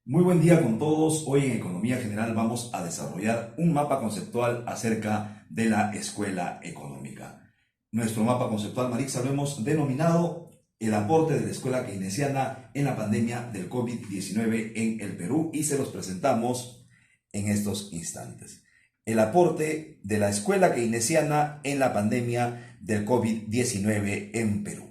Muy buen día con todos. Hoy en Economía General vamos a desarrollar un mapa conceptual acerca de la escuela económica. Nuestro mapa conceptual, Marixa, lo hemos denominado el aporte de la escuela keynesiana en la pandemia del COVID-19 en el Perú y se los presentamos en estos instantes. El aporte de la escuela keynesiana en la pandemia del COVID-19 en Perú.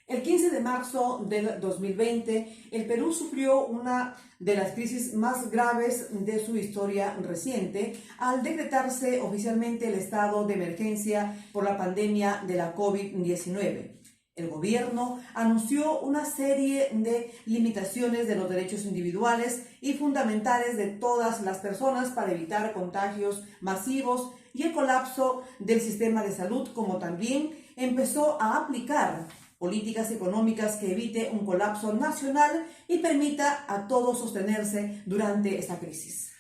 El 15 de marzo del 2020, el Perú sufrió una de las crisis más graves de su historia reciente al decretarse oficialmente el estado de emergencia por la pandemia de la COVID-19. El gobierno anunció una serie de limitaciones de los derechos individuales y fundamentales de todas las personas para evitar contagios masivos y el colapso del sistema de salud, como también empezó a aplicar políticas económicas que evite un colapso nacional y permita a todos sostenerse durante esta crisis.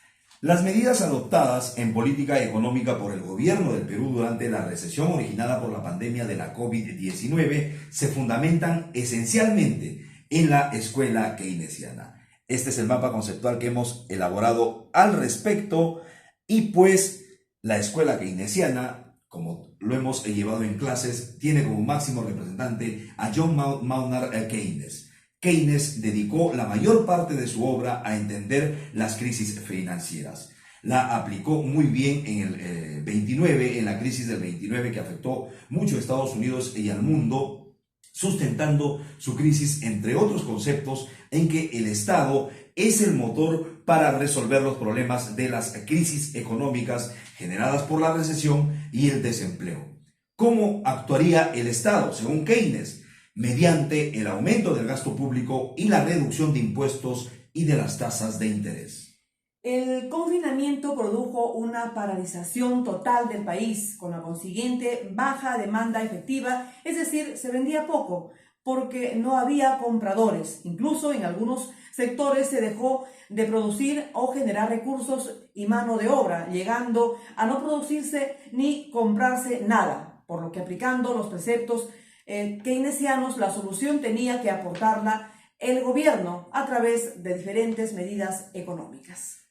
Las medidas adoptadas en política económica por el gobierno del Perú durante la recesión originada por la pandemia de la COVID-19 se fundamentan esencialmente en la escuela keynesiana. Este es el mapa conceptual que hemos elaborado al respecto y pues la escuela keynesiana, como lo hemos llevado en clases, tiene como máximo representante a John Maynard Keynes. Keynes dedicó la mayor parte de su obra a entender las crisis financieras. La aplicó muy bien en el 29, en la crisis del 29 que afectó mucho a Estados Unidos y al mundo, sustentando su crisis entre otros conceptos en que el Estado es el motor para resolver los problemas de las crisis económicas generadas por la recesión y el desempleo. ¿Cómo actuaría el Estado, según Keynes? Mediante el aumento del gasto público y la reducción de impuestos y de las tasas de interés. El confinamiento produjo una paralización total del país, con la consiguiente baja demanda efectiva, es decir, se vendía poco, porque no había compradores. Incluso en algunos sectores se dejó de producir o generar recursos y mano de obra, llegando a no producirse ni comprarse nada, por lo que aplicando los preceptos keynesianos, la solución tenía que aportarla el gobierno a través de diferentes medidas económicas.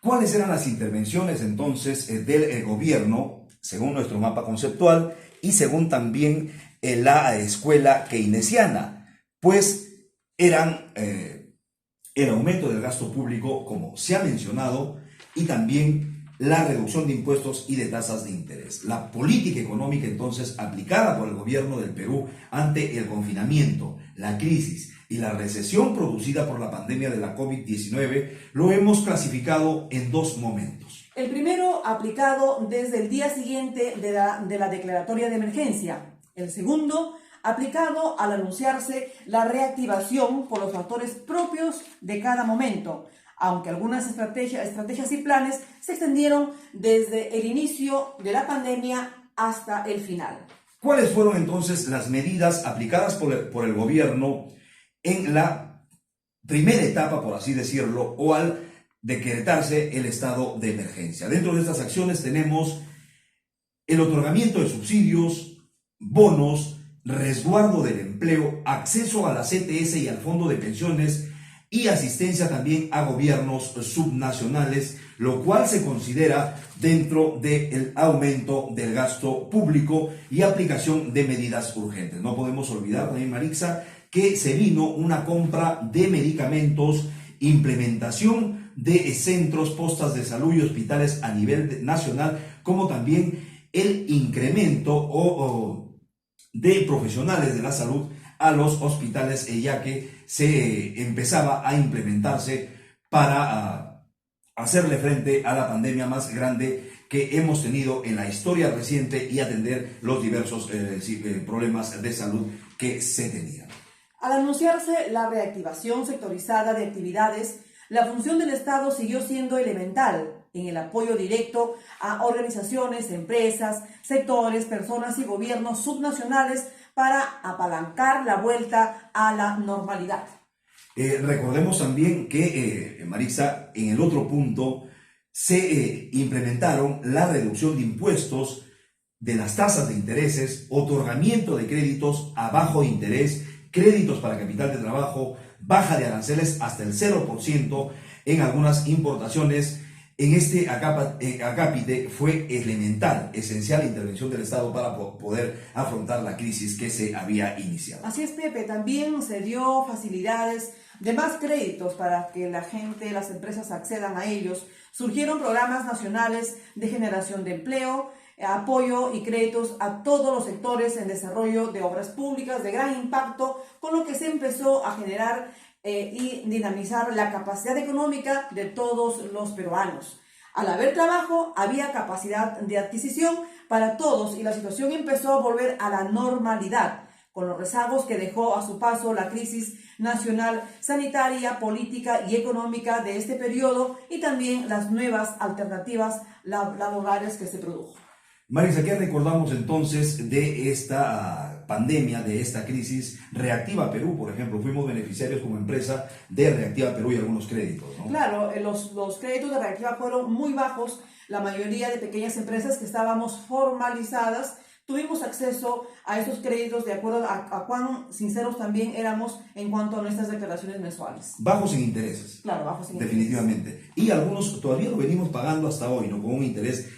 ¿Cuáles eran las intervenciones entonces del gobierno, según nuestro mapa conceptual y según también la escuela keynesiana? Pues eran el aumento del gasto público, como se ha mencionado, y también la reducción de impuestos y de tasas de interés. La política económica entonces aplicada por el gobierno del Perú ante el confinamiento, la crisis y la recesión producida por la pandemia de la COVID-19 lo hemos clasificado en dos momentos. El primero, aplicado desde el día siguiente de la declaratoria de emergencia. El segundo, aplicado al anunciarse la reactivación por los factores propios de cada momento, aunque algunas estrategias y planes se extendieron desde el inicio de la pandemia hasta el final. ¿Cuáles fueron entonces las medidas aplicadas por el gobierno en la primera etapa, por así decirlo, o al decretarse el estado de emergencia? Dentro de estas acciones tenemos el otorgamiento de subsidios, bonos, resguardo del empleo, acceso a la CTS y al fondo de pensiones y asistencia también a gobiernos subnacionales, lo cual se considera dentro del aumento del gasto público y aplicación de medidas urgentes. No podemos olvidar también, Marixa, que se vino una compra de medicamentos, implementación de centros, postas de salud y hospitales a nivel nacional, como también el incremento de profesionales de la salud a los hospitales, ya que se empezaba a implementarse para hacerle frente a la pandemia más grande que hemos tenido en la historia reciente y atender los diversos problemas de salud que se tenían. Al anunciarse la reactivación sectorizada de actividades, la función del Estado siguió siendo elemental en el apoyo directo a organizaciones, empresas, sectores, personas y gobiernos subnacionales para apalancar la vuelta a la normalidad. Recordemos también que, Marisa, en el otro punto se implementaron la reducción de impuestos, de las tasas de intereses, otorgamiento de créditos a bajo interés, créditos para capital de trabajo, baja de aranceles hasta el 0% en algunas importaciones. En este acápite fue elemental, esencial la intervención del Estado para poder afrontar la crisis que se había iniciado. Así es, Pepe, también se dio facilidades de más créditos para que la gente, las empresas accedan a ellos. Surgieron programas nacionales de generación de empleo, apoyo y créditos a todos los sectores en desarrollo de obras públicas de gran impacto, con lo que se empezó a generar y dinamizar la capacidad económica de todos los peruanos. Al haber trabajo, había capacidad de adquisición para todos y la situación empezó a volver a la normalidad, con los rezagos que dejó a su paso la crisis nacional, sanitaria, política y económica de este periodo y también las nuevas alternativas laborales que se produjo. Marisa, ¿qué recordamos entonces de esta pandemia, de esta crisis? Reactiva Perú, por ejemplo, fuimos beneficiarios como empresa de Reactiva Perú y algunos créditos, ¿no? Claro, los créditos de Reactiva fueron muy bajos. La mayoría de pequeñas empresas que estábamos formalizadas tuvimos acceso a esos créditos de acuerdo a cuán sinceros también éramos en cuanto a nuestras declaraciones mensuales. Bajos en intereses. Claro, bajos en definitivamente. intereses. Y algunos todavía lo venimos pagando hasta hoy, ¿no? Con un interés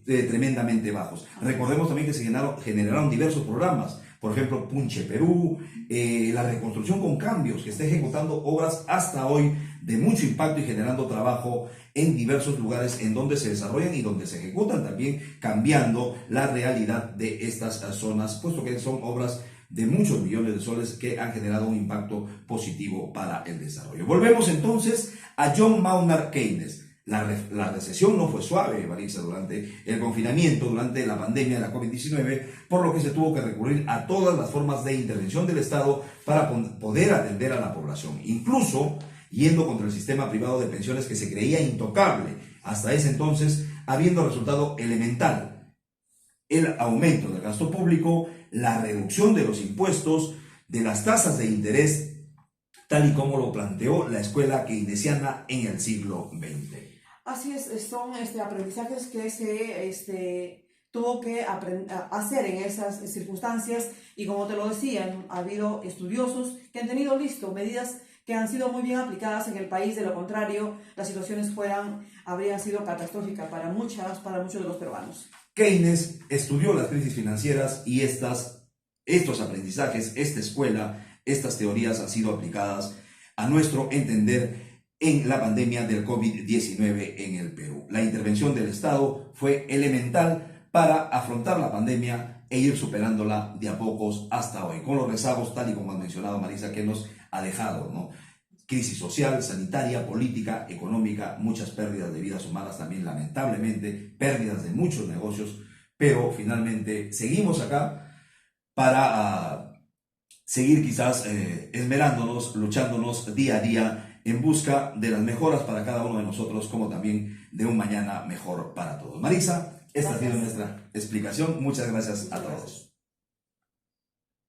tremendamente bajos. Recordemos también que se generaron diversos programas, por ejemplo, Punche Perú, la reconstrucción con cambios, que está ejecutando obras hasta hoy de mucho impacto y generando trabajo en diversos lugares en donde se desarrollan y donde se ejecutan, también cambiando la realidad de estas zonas, puesto que son obras de muchos millones de soles que han generado un impacto positivo para el desarrollo. Volvemos entonces a John Maynard Keynes. La recesión no fue suave, Marisa, durante el confinamiento, durante la pandemia de la COVID-19, por lo que se tuvo que recurrir a todas las formas de intervención del Estado para poder atender a la población, incluso yendo contra el sistema privado de pensiones que se creía intocable hasta ese entonces, habiendo resultado elemental el aumento del gasto público, la reducción de los impuestos, de las tasas de interés, tal y como lo planteó la escuela keynesiana en el siglo XX. Así es, son aprendizajes que se tuvo que hacer en esas circunstancias y como te lo decían, ha habido estudiosos que han tenido medidas que han sido muy bien aplicadas en el país, de lo contrario, las situaciones habrían sido catastróficas para muchos de los peruanos. Keynes estudió las crisis financieras y estos aprendizajes, esta escuela, estas teorías han sido aplicadas a nuestro entender en la pandemia del COVID-19 en el Perú. La intervención del Estado fue elemental para afrontar la pandemia e ir superándola de a pocos hasta hoy, con los rezagos, tal y como ha mencionado Marisa, que nos ha dejado, ¿no? Crisis social, sanitaria, política, económica, muchas pérdidas de vidas humanas también, lamentablemente, pérdidas de muchos negocios, pero finalmente seguimos acá para seguir quizás esmerándonos, luchándonos día a día en busca de las mejoras para cada uno de nosotros, como también de un mañana mejor para todos. Marisa, esta ha sido nuestra explicación. Muchas gracias a todos.